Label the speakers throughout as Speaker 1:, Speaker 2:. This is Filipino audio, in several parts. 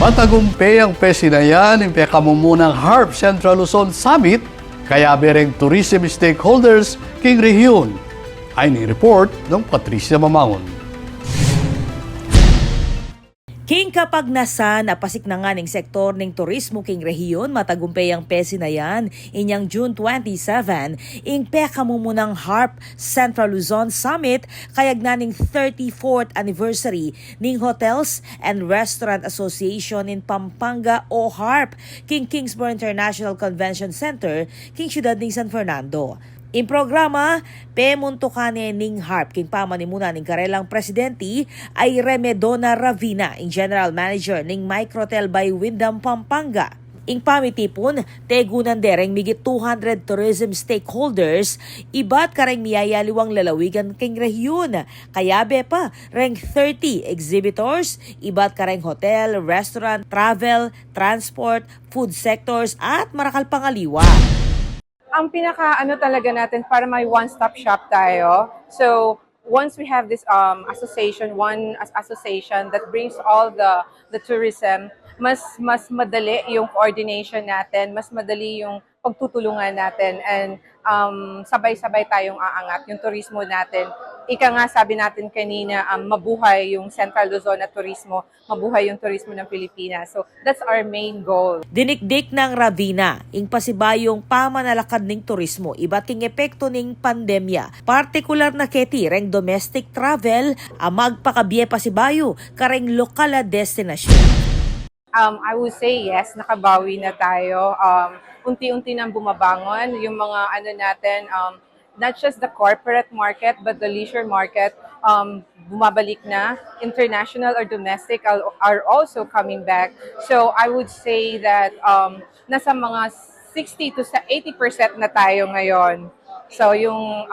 Speaker 1: Matagumpay ang pesinayan ng pekamumunang HARP Central Luzon Summit, kaya bereng tourism stakeholders king rehiyon. Ay ni report ng Patricia Mamangon.
Speaker 2: King kapag nasa napasik na nga ng sektor ng turismo king rehiyon, matagumpay ang pesinayan inyang June 27, ing pekamumunang HARP Central Luzon Summit kayag ng 34th anniversary ng Hotels and Restaurant Association in Pampanga o HARP, king Kingsborough International Convention Center, king siyudad ng San Fernando. In programa, pemuntukane ning HARP king pamanimuna ning karelang presidente ay Remedona Ravina, ing General Manager ning Microtel by Windham Pampanga. Ing pamitipon, tegunan dereng migit 200 tourism stakeholders, iba't kareng miyayaliwang lalawigan king rehiyon. Kayabe pa, reng 30 exhibitors, iba't kareng hotel, restaurant, travel, transport, food sectors at marakal pangaliwa.
Speaker 3: Ang pinaka talaga natin para may one-stop shop tayo. So once we have this association, association that brings all the tourism, mas madali yung coordination natin, mas madali yung pagtutulungan natin, and sabay-sabay tayong aangat yung turismo natin. Ika nga sabi natin kanina, mabuhay yung Central Luzon at turismo, mabuhay yung turismo ng Pilipinas. So that's our main goal.
Speaker 2: Dinikdik ng Ravina, ing pasibayong pamanalakad ning turismo, iba't ing epekto ning pandemya. Partikular na keti reng domestic travel, magpakabye pasibayo, kareng lokal na destinasyon.
Speaker 3: I would say yes, nakabawi na tayo. Unti-unti nang bumabangon yung mga natin, not just the corporate market but the leisure market, bumabalik na. International or domestic are also coming back. So I would say that nasa mga 60 to 80% na tayo ngayon. So yung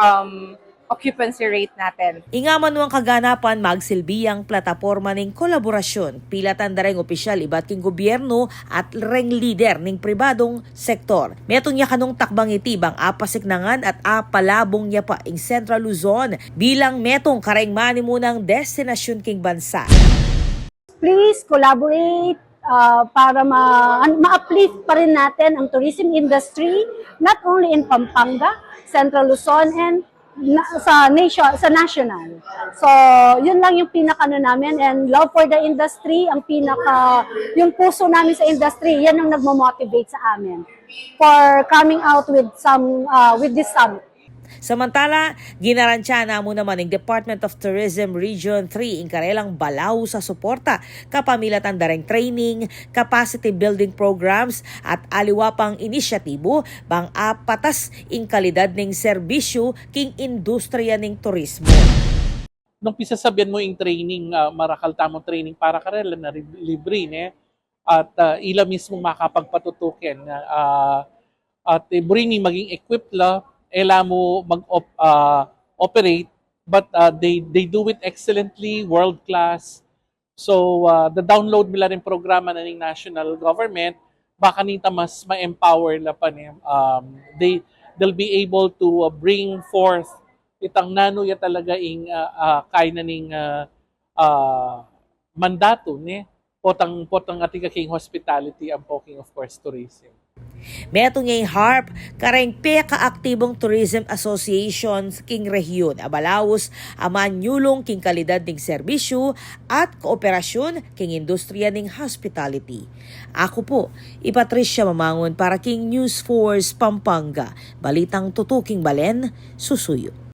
Speaker 3: occupancy rate natin.
Speaker 2: Ingaman nuang kaganapan magsilbiyang plataporma ning kolaborasyon, pila tandareng opisyal iba't king gobyerno at reng lider ning pribadong sektor. Metong niya kanong takbang itibang apasiknangan at apalabong niya pa ing Central Luzon bilang metong kareng manimunang destinasyon king bansa.
Speaker 4: Please collaborate para ma-uplift pa rin natin ang tourism industry, not only in Pampanga, Central Luzon, and sa national. So, yun lang yung pinaka namin, and love for the industry, yung puso namin sa industry, yan ang nagmo-motivate sa amin for coming out with this summit.
Speaker 2: Samantala, ginaransya na mo naman ng Department of Tourism Region 3 ing karelang balaw sa suporta kapamilatan dareng training, capacity building programs at aliwa pang inisyatibo bang apatas ing kalidad ning serbisyo king industriya ning turismo.
Speaker 5: Nung pisasabihan mo yung training, marakal tamong training para karela na libre, at ila mismo makapagpatutukin at bring maging equipped la ela mo mag-operate, but they do it excellently, world class. So the download nila rin programa na ng national government, baka nita mas ma-empower la pa niya. They'll be able to bring forth itang nano ya talaga ing kay na ning mandato potang atika king hospitality ang poking of course tourism.
Speaker 2: Meto niya yung HARP, kareng peka-aktibong Tourism Association king rehiyon, abalawos aman nyulong king kalidad ning serbisyo at kooperasyon king industriya ning hospitality. Ako po, Patricia Mamangon para king News Force Pampanga, balitang tutuking balen, susuyo.